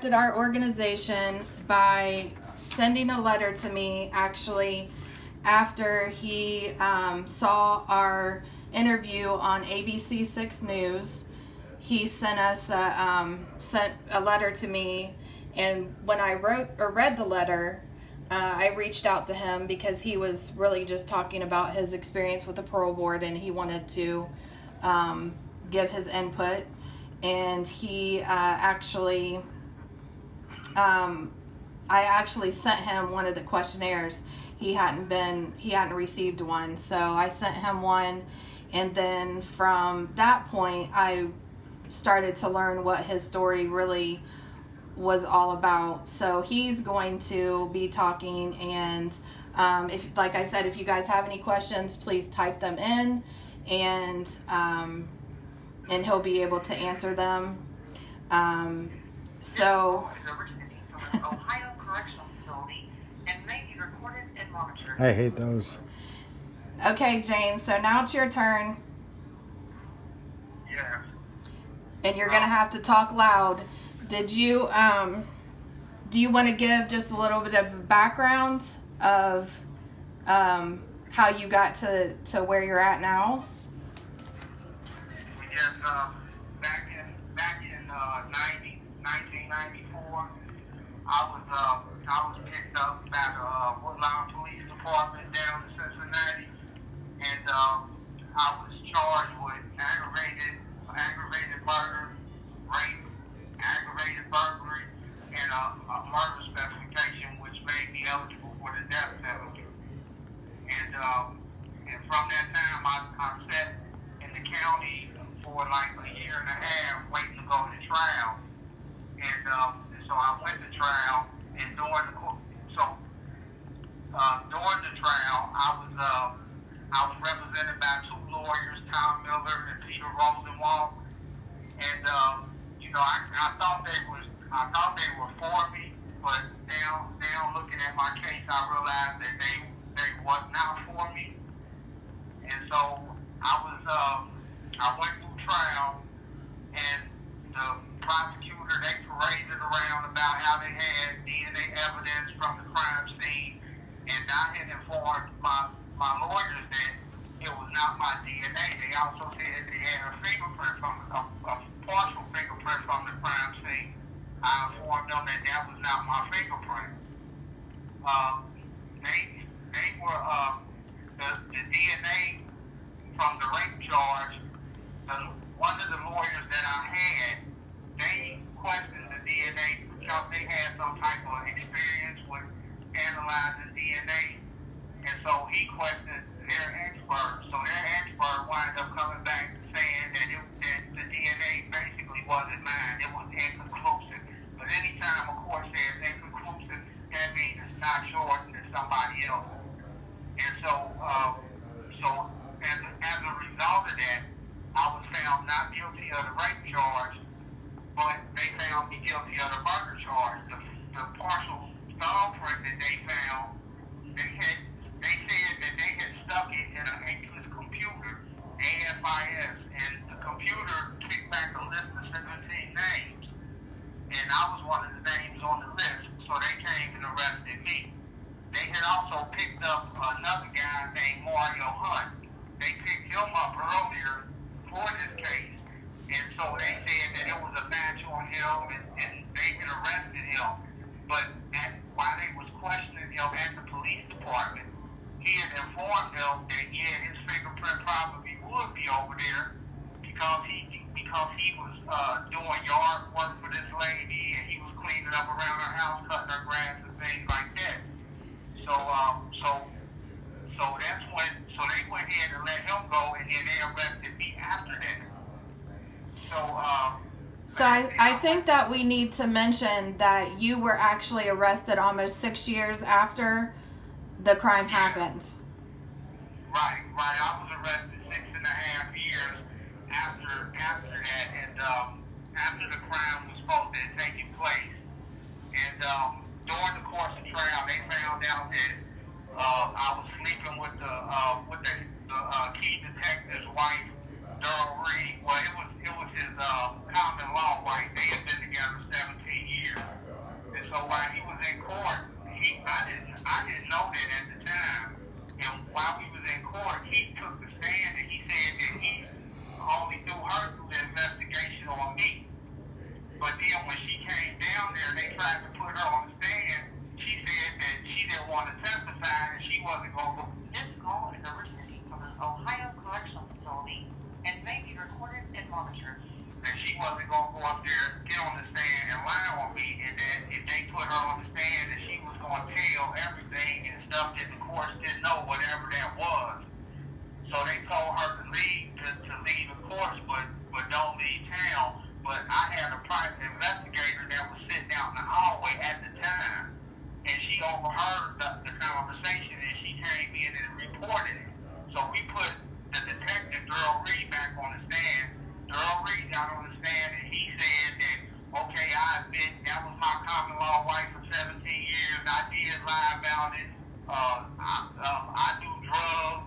contacted our organization by sending a letter to me, actually, after he saw our interview on ABC 6 News. He sent us sent a letter to me, and when I read the letter, I reached out to him because he was really just talking about his experience with the Parole Board, and he wanted to give his input. And he I actually sent him one of the questionnaires. He hadn't received one, so I sent him one, and then from that point I started to learn what his story really was all about. So he's going to be talking, and if, like I said, if you guys have any questions, please type them in, and he'll be able to answer them. So I hate those. okay, James, so now it's your turn. Yeah. And you're gonna have to talk loud. Did you do you want to give just a little bit of background of how you got to where you're at now? Yes, back in 1994, I was picked up by the Woodlawn Police Department down in Cincinnati, and I was charged with aggravated murder, rape, aggravated burglary, and a murder specification, which made me eligible for the death penalty. And from that time, I sat in the county for like a year and a half waiting to go to trial. And so I went to trial, and during the trial, I was represented by two lawyers, Tom Miller and Peter Rosenwald. And I thought they were for me, but now looking at my case, I realized that they was not for me. And so I went through trial, and the prosecutor, they paraded around about how they had DNA evidence from the crime scene, and I had informed my lawyers that it was not my DNA. They also said they had a fingerprint a partial fingerprint from the crime scene. I informed them that was not my fingerprint. They were the DNA from the rape charge. One of the lawyers that I had, they questioned the DNA because they had some type of experience with analyzing DNA, and so he questioned their expert. So their expert wound up coming back saying that the DNA basically wasn't mine. It was inconclusive. But anytime a court says inconclusive, that means it's not yours and it's somebody else. And so as a result of that, I was found not guilty of the rape charge, but they found me guilty of the murder charge. The partial thumbprint that they found, they said that they had stuck it in an English computer, AFIS, and the computer kicked back a list of 17 names, and I was one of the names on the list, so they came and arrested me. They had also picked up another guy named Mario Hunt. They picked him up earlier for this case, and so they said that it was a match on him, and they had arrested him. But while they was questioning him at the police department, he had informed them that his fingerprint probably would be over there because he was doing yard work for this lady, and he was cleaning up around her house, cutting her grass and things like that. So that's when they went ahead and let him go, and then they arrested me after that. So I think that we need to mention that you were actually arrested almost 6 years after the crime happened. Right. I was arrested 6.5 years after that, and after the crime was supposed to have taken place. And during the course of trial, they found out that I was sleeping with the key detective's wife, Daryl Reed. Well, it was his common law wife. They had been together 17 years. so while he was in court, I didn't know that at the time. And while we was in court, he took the stand and he said that he only knew her through the investigation on me. But then when she came down there and they tried to put her on the stand, she said that she didn't want to testify and she wasn't going to go. This call is originating from an Ohio correctional facility and may be recorded and monitored. That she wasn't going to go up there, get on the stand and lie on me, and that if they put her on the stand, that she was going to tell everything and stuff that the courts didn't know, whatever that was. So they told her to leave the courts, but don't leave town. But I had a private investigator that was sitting out in the hallway at the time, and she overheard the conversation, and she came in and reported it. So we put the detective, Darrell Reed, back on the stand. Darrell Reed got on the stand, and he said that, okay, I admit that was my common law wife for 17 years. I did lie about it. I do drugs,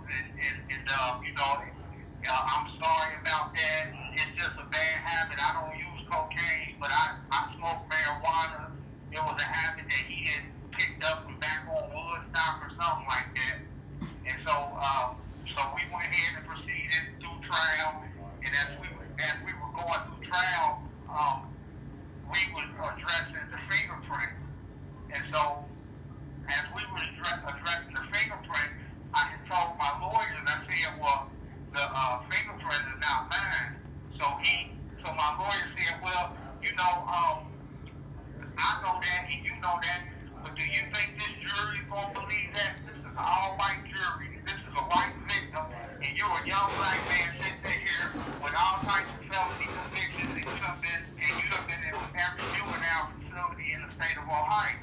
I'm sorry about that. It's just a bad habit. I don't use cocaine, but I smoke marijuana. It was a habit that he had picked up from back on Woodstock or something like that. And so we went ahead and proceeded through trial. And as we were going through trial, we were addressing the fingerprint. And so as we were addressing the fingerprint, I had told my lawyers, I said, well, the fingerprint is not mine. So my lawyer said, well, I know that and you know that, but do you think this jury is going to believe that? This is an all-white jury. This is a white victim, and you're a young black man sitting here with all types of felony convictions, and you have been in every juvenile facility in the state of Ohio.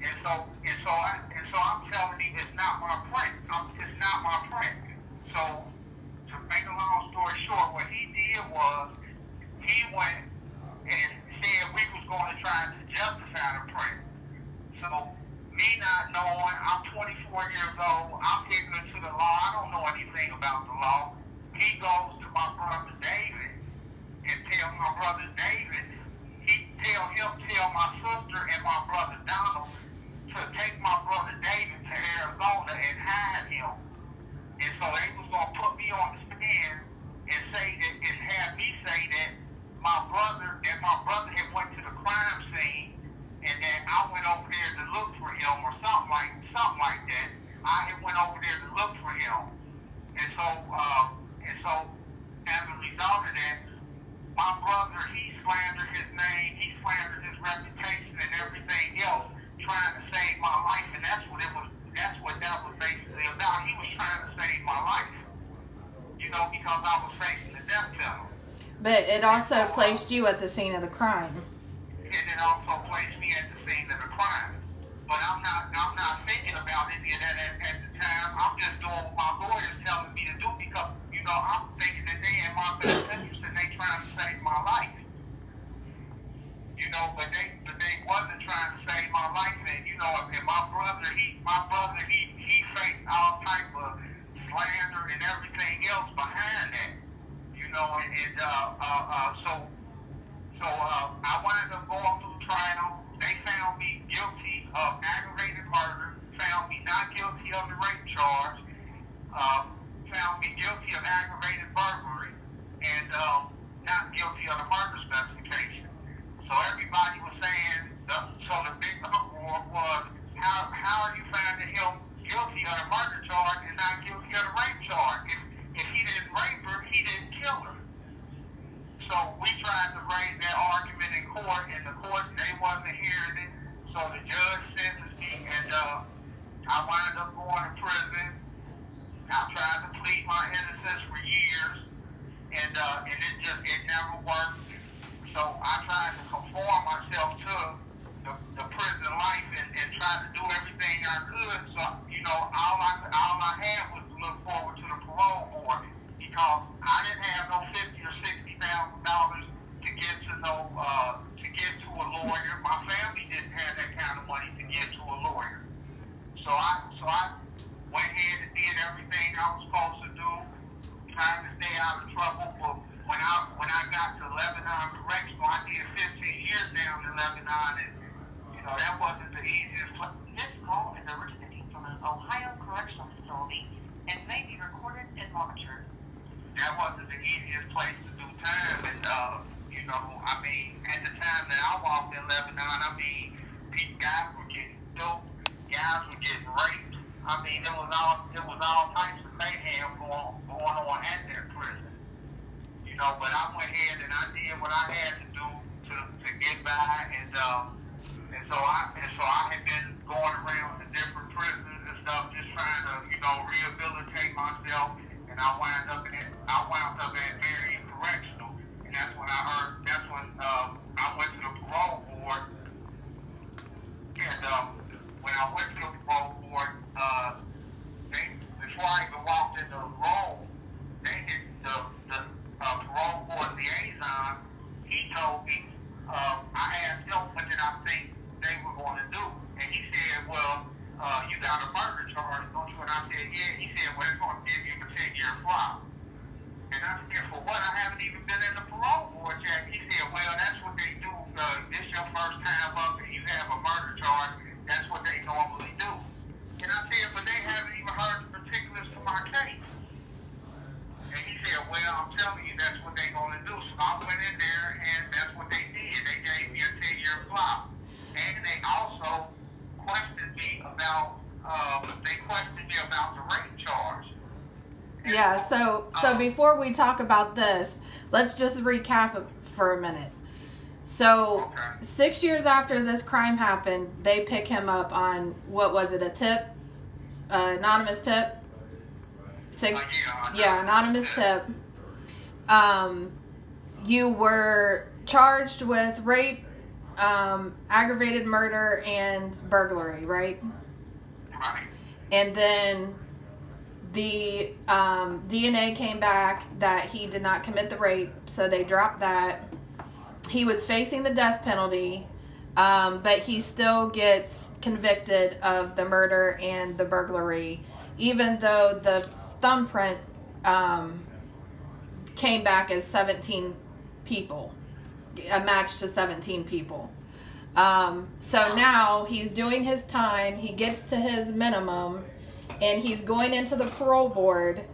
And so I'm telling you, it's not my print. It's not my print. So to make a long story short, what he did was he went and said we was going to try to justify the print. So me not knowing, I'm 24 years old, I'm ignorant to the law, I don't know anything about the law. He goes to my brother David and tells my brother David, tell my sister and my brother Donald to take my brother David to Arizona and hide him. And so they was going to put me on the stand and say that, and have me say that my brother had went to the crime scene and that I went over there to look for him or something like that. I had went over there to look for him. And so as a result of that, my brother, he slandered his name, he slandered his reputation and everything else, trying to save my life, and that's what that was basically about. He was trying to save my life, because I was facing the death penalty. But it also placed you at the scene of the crime. And it also placed me at the scene of the crime. But I'm not thinking about any of that at the time. I'm just doing what my lawyer's telling me to do because, I'm thinking that they in my best interest and they trying to save my life. But they wasn't trying to save my life, and and my brother he faced all type of slander and everything else behind that, so I wound up going through trial. They found me guilty of aggravated murder, found me not guilty of the rape charge, found me guilty of aggravated burglary, and not guilty of the murder specification. So everybody was saying, so the big uproar was, how are you finding him guilty of the murder charge and not guilty of the rape charge? If he didn't rape her, he didn't kill her. So we tried to raise that argument in court, and the court, they wasn't hearing it. So the judge sentenced me, and I wound up going to prison. I tried to plead my innocence for years, and it never worked. So I tried to conform myself to the prison life and try to do everything I could. So, all I had was to look forward to the parole board because I didn't have no $50,000 or $60,000 to get to a lawyer. My family didn't have that kind of money to get to a lawyer. So I went ahead and did everything I was supposed to do, trying to stay out of trouble. But when I got to Lebanon Correctional, I did 15 years down in Lebanon, and so that wasn't the easiest place. This call is originating from an Ohio correctional facility and may be recorded and monitored. That wasn't the easiest place to do time, and you know, I mean, at the time that I walked in Lebanon, I mean, guys were getting dope, guys were getting raped. I mean, there was all types of mayhem going on at that prison. You know, but I went ahead and I did what I had to do to get by, and so I had been going around to different prisons and stuff, just trying to, you know, rehabilitate myself. And I wound up at Marion Correctional, and that's when I went to the parole board. And when I went to the parole board, before I even walked in the room, the parole board liaison, he told me, I asked him what did I think they were going to do, and he said, well, you got a murder charge, don't you? And I said, yeah. He said, well, it's going to give you a 10-year flop. And I said, for what? I haven't even been in the parole board yet. He said, well, that's what they do. This your first time up and you have a murder charge. That's what they normally do. And I said, but they haven't even heard the particulars to my case. And he said, well, I'm telling you, that's what they're going to do. So I went in there, and that's what they did. They gave me a 10-year flop. And they also questioned me about the rape charge. And Yeah, so before we talk about this, let's just recap it for a minute. So, Okay. 6 years after this crime happened, they pick him up on, what was it, a tip? Anonymous tip? Yeah, anonymous tip. You were charged with rape, aggravated murder, and burglary, right? Right. And then the DNA came back that he did not commit the rape, so they dropped that. He was facing the death penalty, but he still gets convicted of the murder and the burglary, even though the thumbprint came back as 17 people, a match to 17 people. So now he's doing his time, he gets to his minimum, and he's going into the parole board,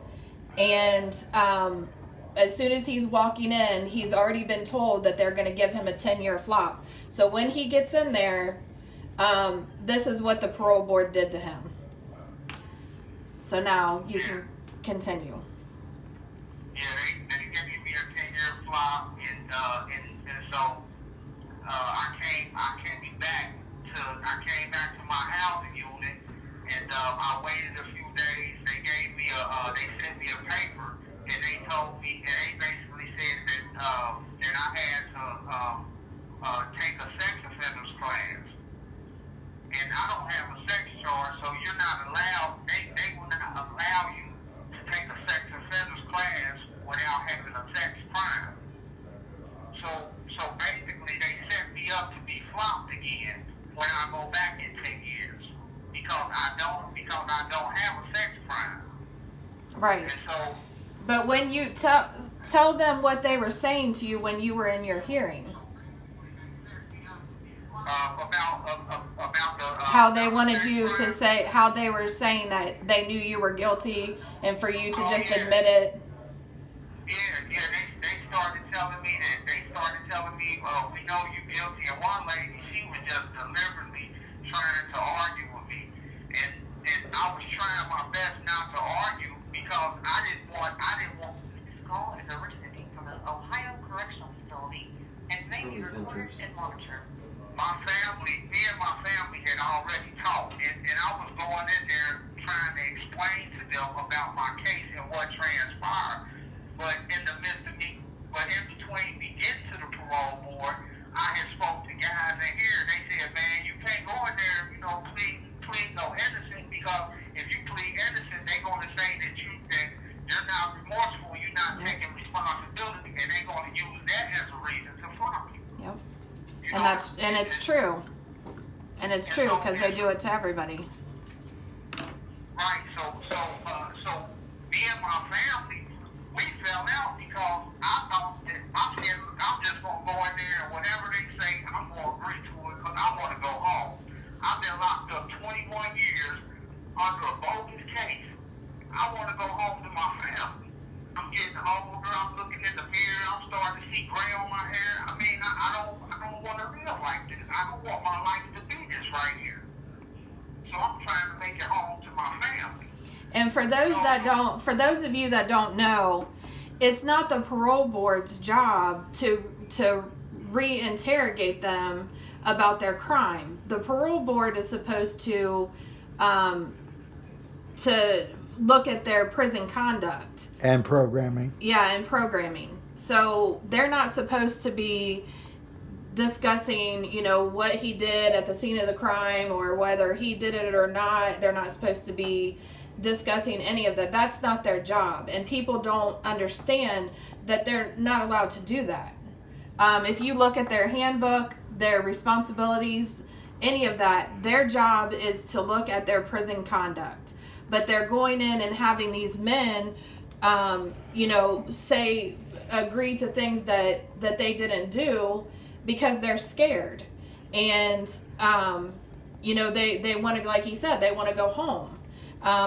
and as soon as he's walking in, he's already been told that they're going to give him a 10-year flop. So when he gets in there, this is what the parole board did to him. So now you can continue. Yeah, they gave me a 10-year flop, and so I came back to my housing unit, and I waited a few days. They sent me a paper, and they told me, and they basically said that I had to take a sex offenders class, and I don't have a sex charge, so you're not allowed. They will not allow you to take a sex offenders class without having a sex crime. So basically, they set me up to be flopped again when I go back in 10 years because I don't have a sex crime. Right. And so, But when you tell them what they were saying to you when you were in your hearing, about the how they wanted you to say, how they were saying that they knew you were guilty and for you to just admit it. Yeah, they started telling me we know you're guilty. And one lady, she was just deliberately trying to argue with me, and I was trying my best not to argue because I didn't want. This call is originating from an Ohio correctional facility and may be recorded and monitored. Me and my family had already talked, and I was going in there trying to explain to them about my case and what transpired. But in between me getting to the parole board, I had spoke to guys in here, and they said, man, you can't go in there, plead no innocent, because if you plead innocent, they're going to say that you're not remorseful, you're not taking responsibility, and they're going to use that as a reason to flop you. Yep. You And know? it's true. And it's true because they do it to everybody. Right, so me and my family, we fell out because I thought that I said, I'm just going to go in there and whatever they say, I'm going to agree to it because I want to go home. justice. I don't want my life to be this right here. So I'm trying to make it home to my family. And for those of you that don't know, it's not the parole board's job to reinterrogate them about their crime. The parole board is supposed to look at their prison conduct And programming. Yeah, and programming. So they're not supposed to be discussing, what he did at the scene of the crime or whether he did it or not. They're not supposed to be discussing any of that. That's not their job. And people don't understand that they're not allowed to do that. If you look at their handbook, their responsibilities, any of that, their job is to look at their prison conduct. But they're going in and having these men, agree to things that they didn't do because they're scared. And, they want to, like he said, they want to go home.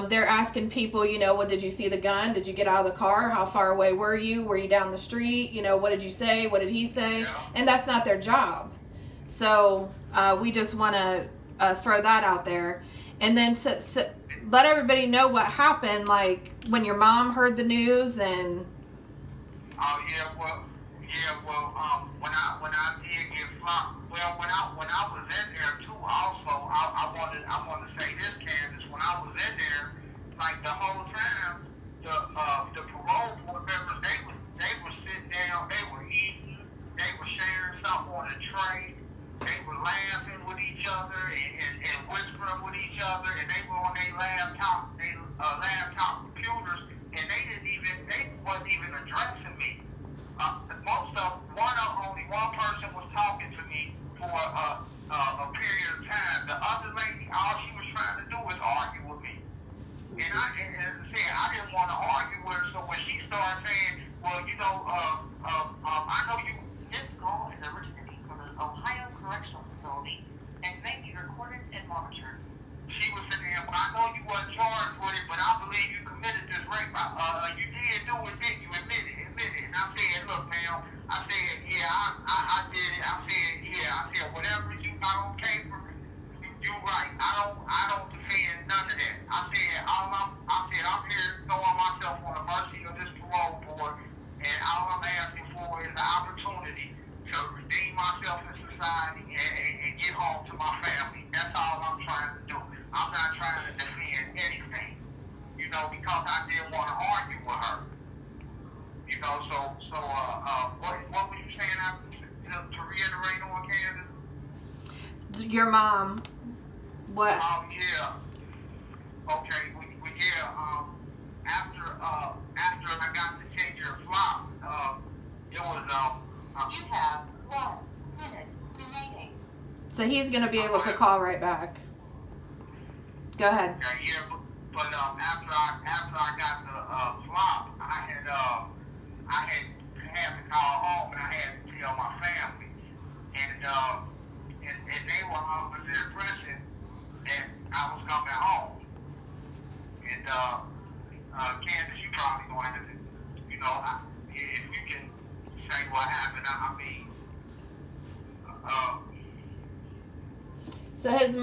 They're asking people, well, did you see the gun? Did you get out of the car? How far away were you? Were you down the street? What did you say? What did he say? Yeah. And that's not their job. So we just want to throw that out there. And then to let everybody know what happened, like when your mom heard the news and... Oh yeah, well, when I did get flopped, when I was in there too, also, I want to say this, Candace, when I was in there, like the whole time, the parole board members, they were sitting down, they were eating, they were sharing something on a tray, they were laughing with each other and whispering with each other, and they were on their laptop computers, and they wasn't even addressing me. Only one person was talking to me for a period of time. The other lady, all she was trying to do was argue with me. And as I said, I didn't want to argue with her, so when she started saying, well, I know you... This call is originating from an Ohio correctional facility and may be recorded and monitored. She was sitting there, well, I know you weren't charged with it, but I believe you committed this rape. You did do it, didn't you? Admit it. And I said, look, ma'am, I said, yeah, I did it. I said, whatever you got on paper, you're right. I don't defend none of that. I said, I'm here throwing myself on the mercy of this parole board, and all I'm asking for is an opportunity to redeem myself in society and get home to my family. That's all I'm trying to do. I'm not trying to defend anything, because I didn't want to argue with her. What were you saying to reiterate on, Candace? Your mom, what? Yeah. Okay, after I got the 10-year flop, it was, You have 1 minute remaining. So he's going to be able to call right back. Go ahead. Yeah, but after I got the flop, I had to call home and I had to tell my family, and they were under the impression that I was coming home. And Candace, you probably going to, if you can say what happened, So his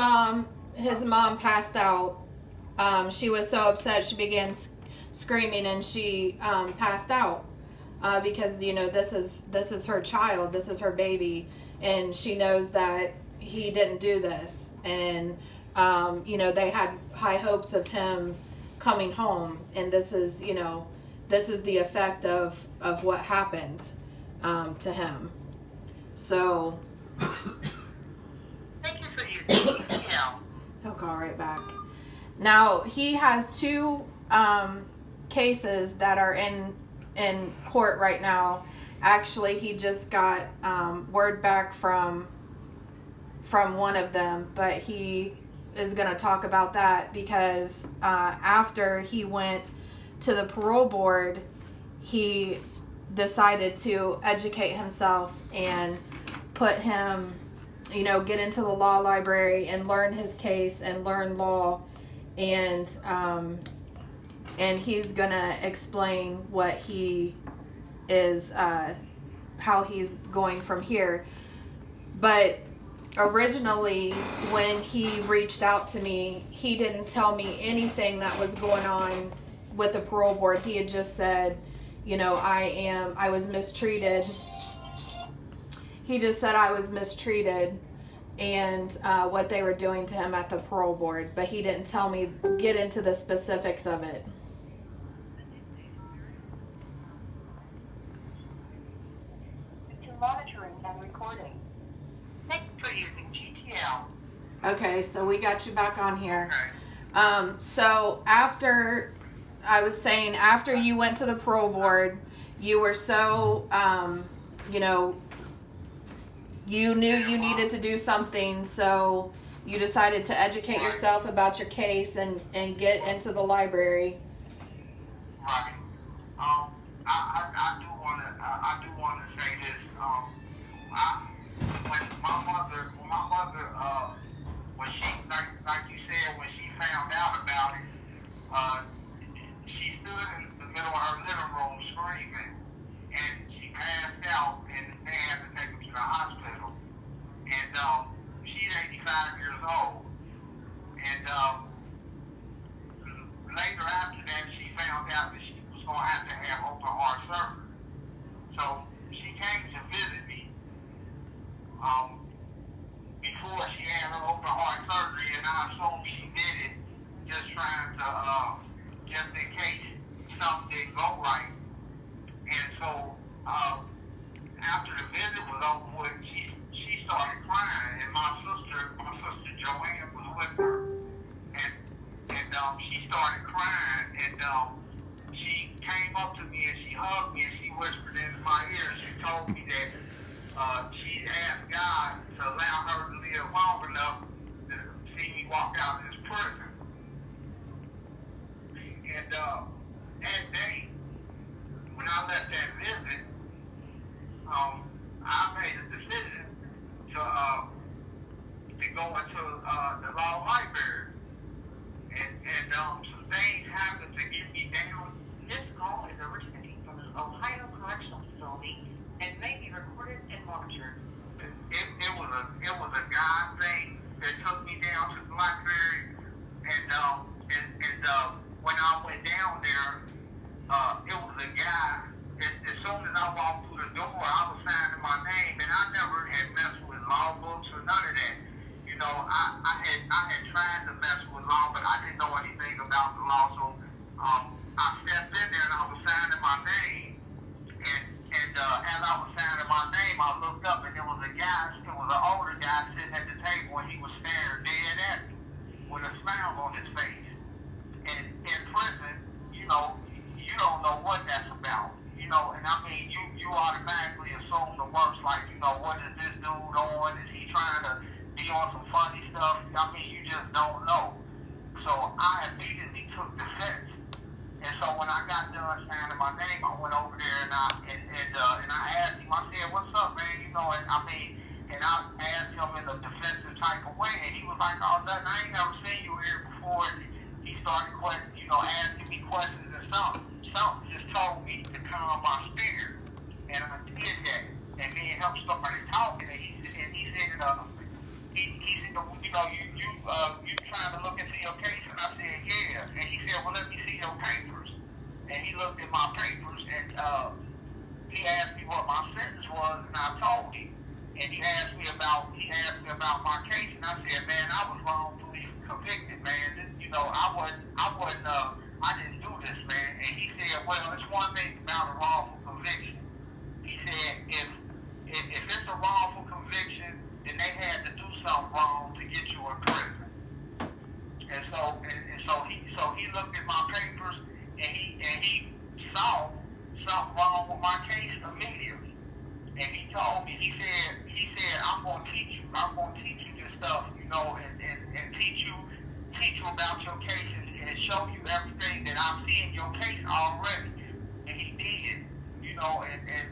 mom passed out. She was so upset she began screaming and she passed out because this is her child, this is her baby, and she knows that he didn't do this, and they had high hopes of him coming home, and this is the effect of what happened to him. So thank you for your detail. he'll call right back. Now he has 2 cases that are in court right now. Actually, he just got word back from one of them, but he is going to talk about that because after he went to the parole board, he decided to educate himself and put him, get into the law library and learn his case and learn law, and he's gonna explain what he is, how he's going from here. But originally, when he reached out to me, he didn't tell me anything that was going on with the parole board. He had just said, you know, I was mistreated. He just said I was mistreated and what they were doing to him at the parole board, but he didn't tell me, get into the specifics of it. To monitoring and recording. Thanks for using GTL. Okay, so we got you back on here. Okay. So after, I was saying, after you went to the parole board, you were so, you know, you knew you needed to do something, so you decided to educate yourself about your case and get into the library. Right. I do wanna say this. When my mother, when she, like you said, when she found out about it, she stood in the middle of her living room screaming, and she passed out, and they had to take her to the hospital. And she's 85 years old, and later after that, she found out that she was going to have open heart surgery. So she came to visit me before she had her open heart surgery, and I assume she did it just trying to, just in case something didn't go right. And so after the visit was over with, she started crying, and my sister Joanne was with her, and she started crying, and she came up to me and she hugged me and she whispered into my ear. She told me that she asked God to allow her to live long enough to see me walk out of this prison. And that day, when I left that visit, I made a decision to go into the law library, and some things happened to get me down. This call is originating from the Ohio Correctional Facility and may be recorded and monitored. It was a God thing that took me down to the library, and when I went down there, it was a guy. As soon as I walked through the door, I was signing my name, and I never had messed with law books or none of that. You know, I had tried to mess with law, but I didn't know anything about the law. So I stepped in there and I was signing my name, and as I was signing my name, I looked up and there was a guy. It was an older guy sitting at the table, and he was staring dead at me with a smile on his face. And in prison, you know, you don't know what that's about. You know, and I mean, you automatically assume the worst, like, you know, what is this dude on? Is he trying to be on some funny stuff? I mean, you just don't know. So I immediately took defense. And so when I got done signing my name, I went over there and I asked him, I said, what's up, man? You know, and I mean, and I asked him in a defensive type of way, and he was like, oh, nothing, I ain't never seen you here before. And he started, asking me questions, and something just told me to calm my spirit, and I did that. And me and him started talking, and he said, he said, you know, you trying to look into your case? And I said, yeah. And he said, well, let me see your papers. And he looked at my papers, and he asked me what my sentence was, and I told him. And he asked me about my case, and I said, man, I was wrongfully convicted, man. You know, I didn't do this, man. And he said, well, it's one thing about a wrongful conviction. He said, if it's a wrongful conviction, then they had to do something wrong to get you in prison. And so he looked at my papers, and he saw something wrong with my case immediately. And he told me, he said, I'm gonna teach you this stuff, you know, and teach you about your case and show you everything that I see in your case already. And he did, you know, and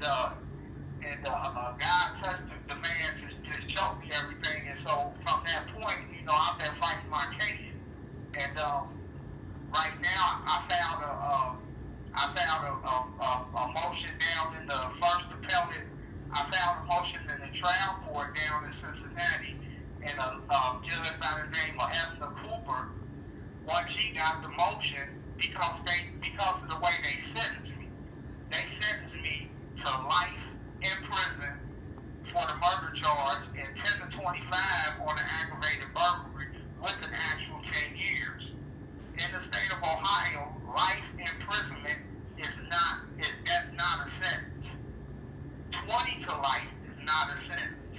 God touched the man to show me everything. And so from that point, you know, I've been fighting my case. And right now, I found a motion down in the first appellate. I found a motion in the trial court down in Cincinnati judge by the name of Esther Cooper, once she got the motion, because of the way they sentenced me. They sentenced me to life in prison for the murder charge and 10 to 25 on an aggravated burglary with an actual 10 years. In the state of Ohio, life imprisonment that's not a sentence. 20 to life is not a sentence.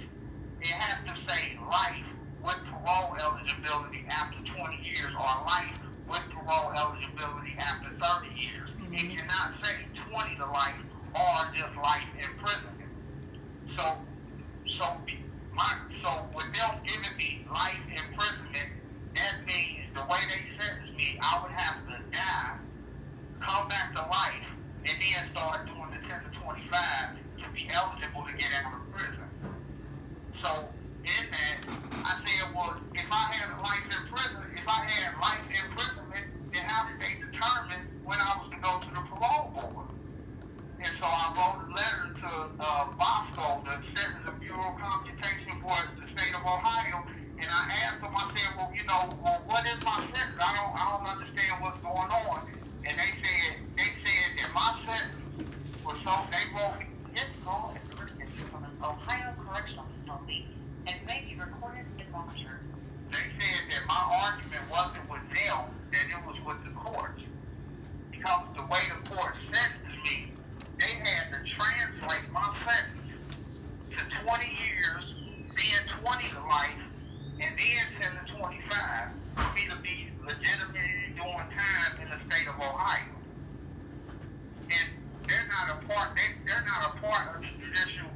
It has to say life with parole eligibility after 20 years or life with parole eligibility after 30 years. Mm-hmm. It cannot say 20 to life or just life imprisonment. So with them giving me life imprisonment, that means the way they sentenced me, I would have to die, come back to life, and then start doing the 10 to 25 to be eligible to get out of prison. So in that, I said, well, if I had life imprisonment, then how did they determine when I was to go to the parole board? And so I wrote a letter to Bosco, the Sentencing Bureau Computation for the state of Ohio, and I asked them, I said, well, what is my sentence? I don't understand what's going on. And they said that my sentence was they wrote This call is originating from an Ohio correctional facility and may be recorded and monitored. They said that my argument wasn't with them, that it was with the courts. Because the way the court sentenced me, they had to translate my sentence to 20 years, then 20 to life, and then 10 to 25 for me to be legitimately doing time in the state of Ohio. And they're not a part of the judicial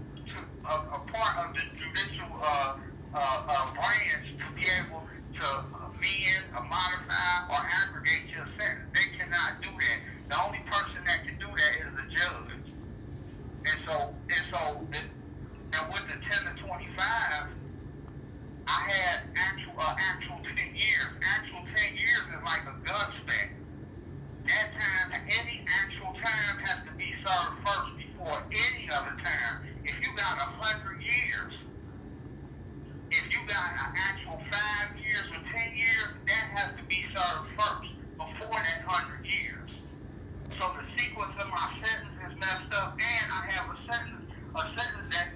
branch to be able to amend, modify, or aggregate your sentence. They cannot do that. The only person that can do that is the judge. And with the 10 to 25, I had actual 10 years. Actual 10 years is like a gun spec. That time, any actual time has to be served first before any other time. If you got 100 years, if you got an actual 5 years or 10 years, that has to be served first before that 100 years. So the sequence of my sentence is messed up, and I have a sentence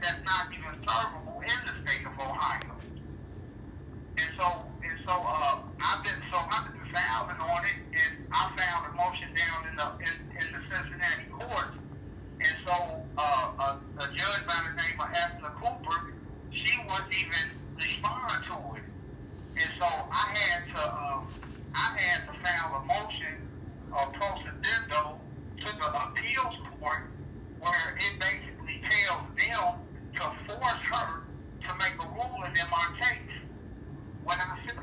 that's not even servable in the state of Ohio. And so I've been filing on it, and I filed a motion down in the Cincinnati courts. And so a judge by the name of Esther Cooper, she wouldn't even respond to it. And so I had to file a motion procedendo to the appeals court, where it basically tells them to force her to make a ruling in my case. When I sent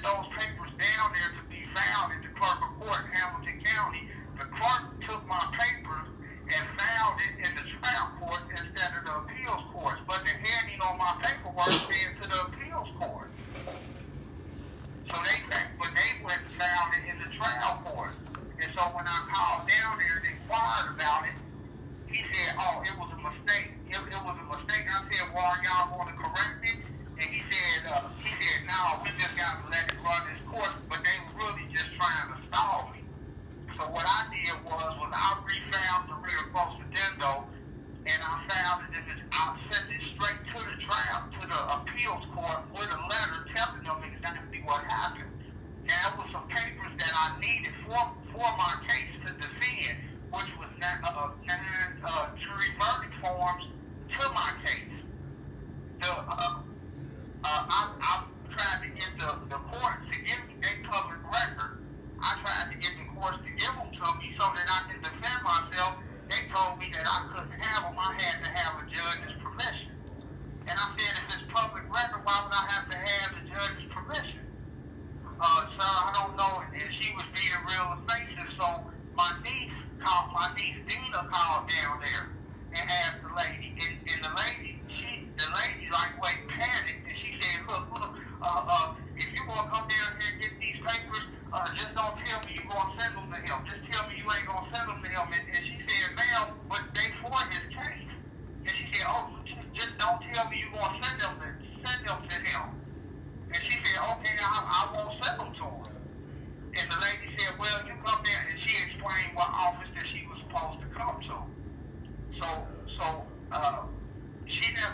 those papers down there to be filed at the clerk of court in Hamilton County, the clerk took my papers and filed it in the trial court instead of the appeals court. But the heading on my paperwork said to the appeals court. So they went and filed it in the trial court. And so when I called down there and inquired about it, he said, oh, it was a mistake. It was a mistake. I said, well, are y'all going to correct it? And he said, no, we just got to let it run its course. But they were really just trying to stall me. So what I did was I refound the real procedendo, and I sent it straight to the trial, to the appeals court with a letter telling them exactly what happened. Now, it was some papers that I needed for my case to defend, which was nine jury verdict forms to my case. I tried to get the court to give me their public record. I tried to get the courts to give them to me so that I can defend myself. They told me that I couldn't have them. I had to have a judge's permission. And I said, if it's public record, why would I have to have the judge's permission? Sir, I don't know. And she was being real evasive. So my niece Dina called down there and asked the lady. And the lady like panicked. And she said, look, if you want to come down here and get these papers, just don't tell me you're going to send them to him. Just tell me you ain't going to send them to him. And she said, ma'am, but they for his case. And she said, oh, just don't tell me you're going to send them to him. well, you come there, and she explained what office that she was supposed to come to.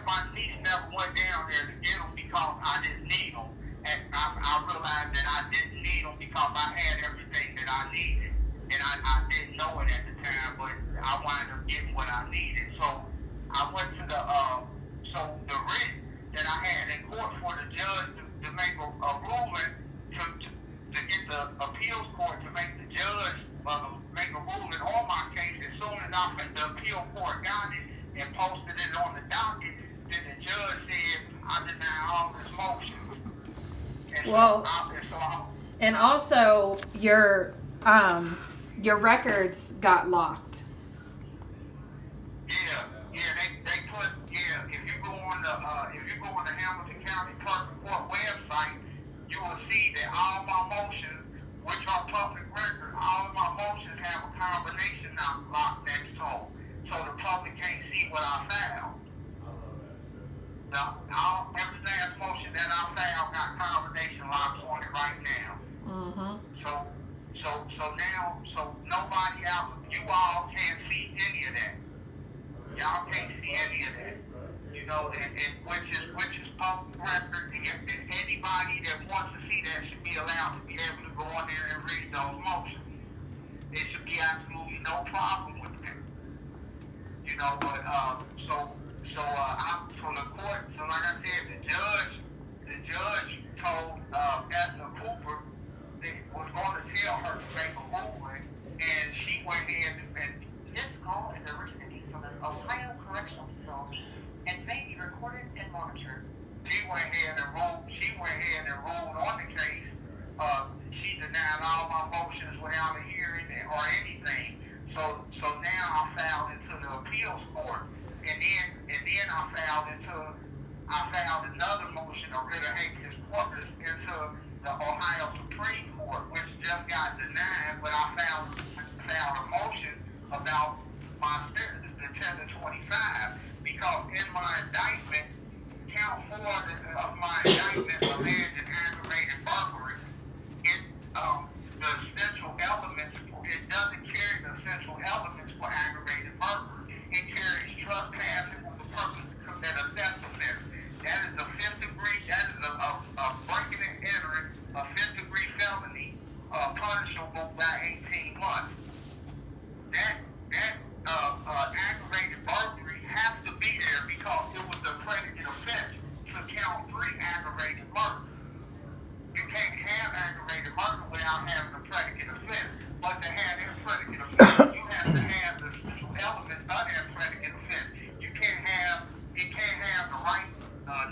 My niece never went down there to get them because I didn't need them. And I realized that I didn't need them because I had everything that I needed. And I didn't know it at the time, but I wound up getting what I needed. So I went to the writ that I had in court for the judge to make a ruling to get the appeals court to make the judge make a ruling on my case. As soon as the appeal court got it and posted it on the docket, then the judge said, I deny all this motion. And also your records got locked. They put, if you go on the Hamilton County Court website, you will see that all my motions, which are public record, all of my motions have a combination lock next to them, so the public can't see what I filed. Now, every last motion that I filed got combination locks on it right now. Mm-hmm. So nobody else, you all can't see any of that. Y'all can't see any of that. You know, and which is public record. And anybody that wants to see that should be allowed to be able to go in there and read those motions. There should be absolutely no problem with that. You know, but I'm from the court. So like I said, the judge told Esther Cooper that was going to tell her to make a ruling, and she went in and This call is originating from an Ohio correctional facility and may be recorded and monitored. she went ahead and ruled on the case. She denied all my motions without a hearing or anything. So now I filed into the appeals court, and then I filed another motion, a writ of habeas corpus, into the Ohio Supreme Court, which just got denied. But I filed a motion about my sentence to 10 to 25 because in my indictment, count 4 of my indictment alleged aggravated burglary. The essential elements, it doesn't carry the essential elements for aggravated burglary. It carries trespassing with the purpose to commit a theft offense. That is a fifth degree, that is a breaking and entering, a fifth degree felony, punishable by 18 months. That aggravated burglary has to be there because it was a predicate offense to count 3 aggravated murder. You can't have aggravated murder without having a predicate offense. But to have that predicate offense, you have to have the essential elements of that predicate offense. It can't have the right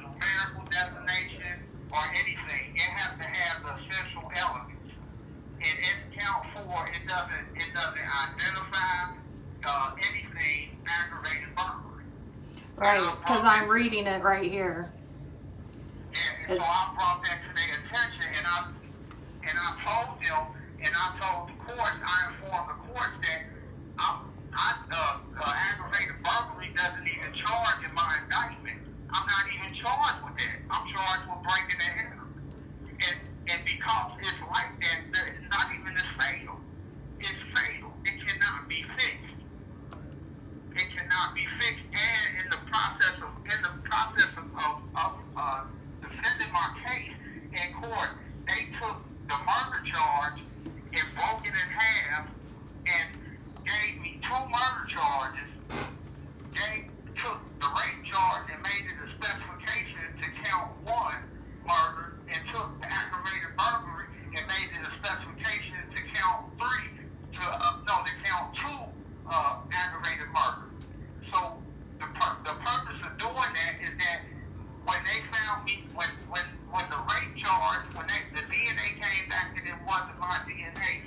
numerical designation or anything. It has to have the essential elements. And in count 4, it doesn't identify anything aggravated burglary. Right, because I'm reading it right here. And so I brought that to their attention, and I told them, and I told the court, I informed the court that aggravated burglary doesn't even charge in my indictment. I'm not even charged with that. I'm charged with breaking and entering. And because it's like that, it's not even as fatal. It's fatal. It cannot be fixed. It cannot be fixed. And in the process of defending my case in court, they took the murder charge and broke it in half and gave me 2 murder charges. They took the rape charge and made it a specification to count 1 murder, and took the aggravated burglary and made it a specification to count 2 aggravated murder. So the purpose of doing that is that when they found me, when the rape charge, the DNA came back and it wasn't my DNA,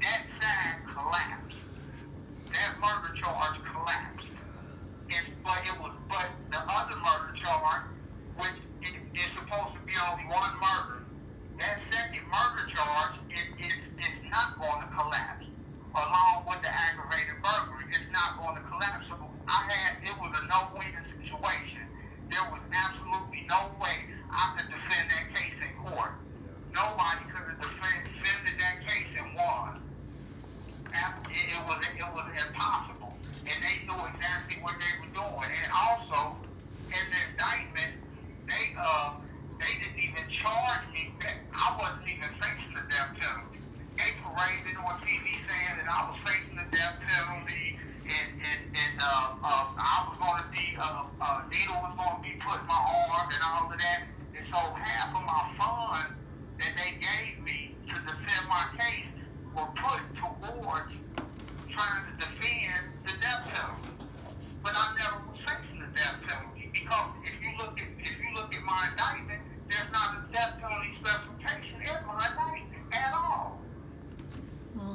that side collapsed. That murder charge collapsed. But the other murder charge, which is supposed to be only 1 murder, that second murder charge is not going to collapse. Along with the aggravated burglary, it's not going to collapse. So it was a no-win situation. There was absolutely no way I could defend that case in court. Nobody could have defended that case and won. my funds that they gave me to defend my case were put towards trying to defend the death penalty. But I never was facing the death penalty because if you look at my indictment, there's not a death penalty specification in my indictment at all.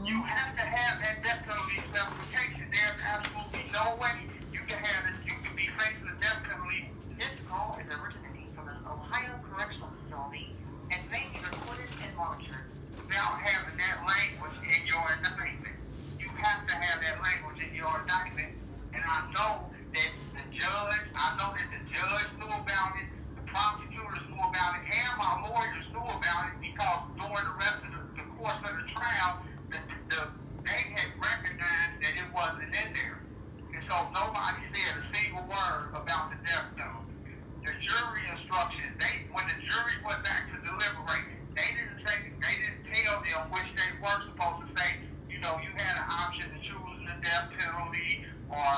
You have to have that death penalty specification. There's absolutely no way you can have it. You can be facing the death penalty. This call is originating from an Ohio correctional facility and may be recorded and monitored. Without having that language in your indictment, you have to have that language in your indictment. And I know that the judge knew about it, the prosecutors knew about it, and my lawyers knew about it because during the rest of the course of the trial, they had recognized that it wasn't in there. And so nobody said a single word about the death penalty. The jury instructions, when the jury went back to deliberate, they didn't tell them which they were supposed to say. You had an option to choose the death penalty or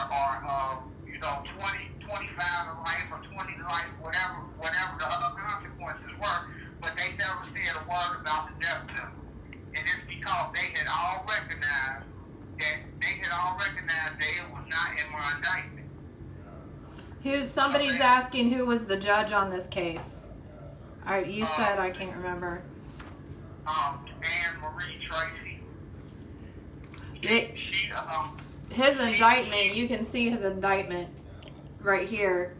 25 to life or 20 to life, whatever the other consequences were, but they never said a word about the death penalty. And it's because they had all recognized that it was not in my indictment. Somebody's asking who was the judge on this case. You said I can't remember. Anne Marie Tracy. His indictment, you can see his indictment right here.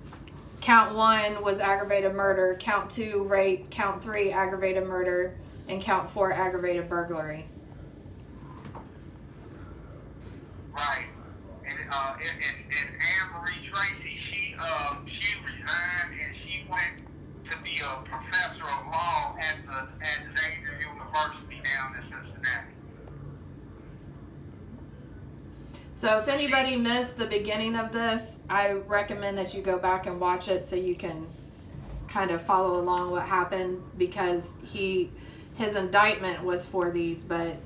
Count 1 was aggravated murder, count 2 rape, count 3 aggravated murder, and count 4 aggravated burglary. Right. And Anne Marie Tracy, she resigned and she went to be a professor of law at Xavier University down in Cincinnati. So if anybody missed the beginning of this, I recommend that you go back and watch it so you can kind of follow along what happened, because his indictment was for these, but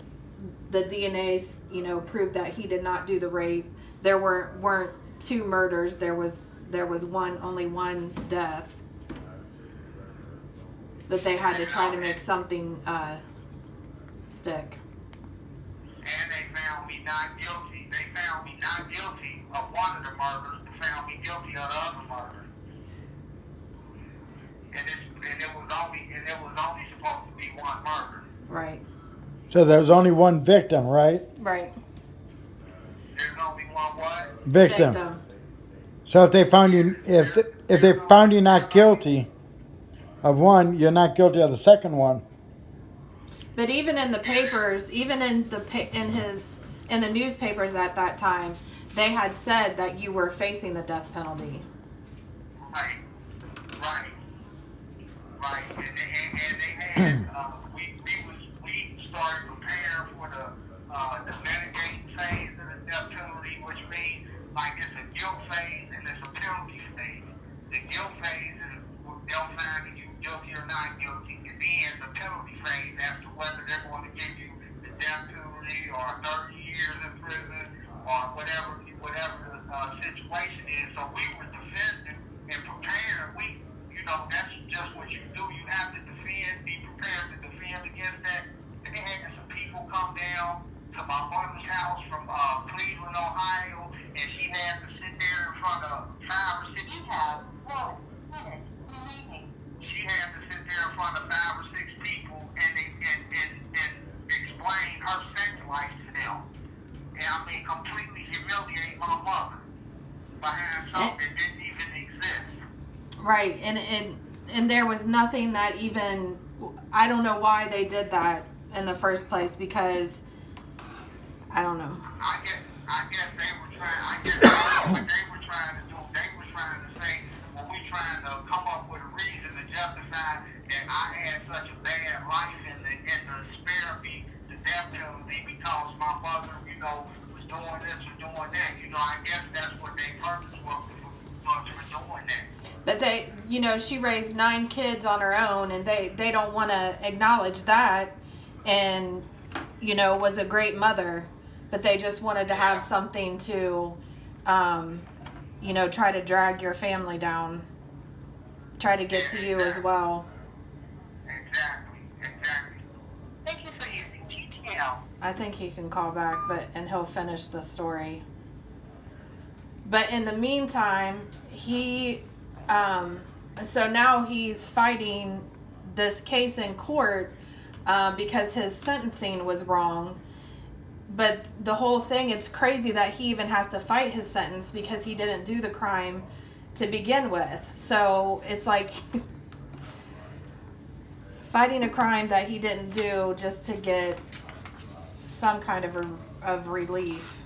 the DNA's, proved that he did not do the rape. There weren't 2 murders. There was only one death. But they had to try to make something stick. And they found me not guilty. They found me not guilty of one of the murders. They found me guilty of the other murder. And it was only supposed to be one murder. Right. So there was only one victim, right? Right. There's only one what? Victim. So if they found you, if they found you not guilty of one, you're not guilty of the second one. But even in the papers, even in the newspapers at that time, they had said that you were facing the death penalty. Right. And they had we started preparing for the mitigating phase of the death penalty, which means like it's a guilt phase and it's a penalty phase. The guilt phase is they'll find you guilty or not guilty, and then the penalty phase as to whether they're going to give you the death penalty or 30 years in prison or whatever the situation is. So we were defending and preparing. That's just what you do. You have to defend, be prepared to defend against that. And they had some people come down to my mother's house from Cleveland, Ohio, and she had to sit there in front of 5 or 6. You have 1 minute remaining. She had to sit there in front of 5 or 6 people and explain her sex life to them. And completely humiliate my mother behind something that didn't even exist. Right, and there was nothing that even, I don't know why they did that in the first place, because I don't know. I guess they were trying. What they were trying to do, they were trying to say, well, we're trying to come up with a reason to justify that I had such a bad life and to spare me the death penalty because my mother, was doing this or doing that. I guess that's what their purpose was for doing that. But she raised 9 kids on her own, and they don't want to acknowledge that, and, was a great mother, but they just wanted to have something to, try to drag your family down, try to get to you as well. I think he can call back, and he'll finish the story. But in the meantime, so now he's fighting this case in court because his sentencing was wrong. But the whole thing, it's crazy that he even has to fight his sentence because he didn't do the crime to begin with. So it's like he's fighting a crime that he didn't do just to get some kind of relief.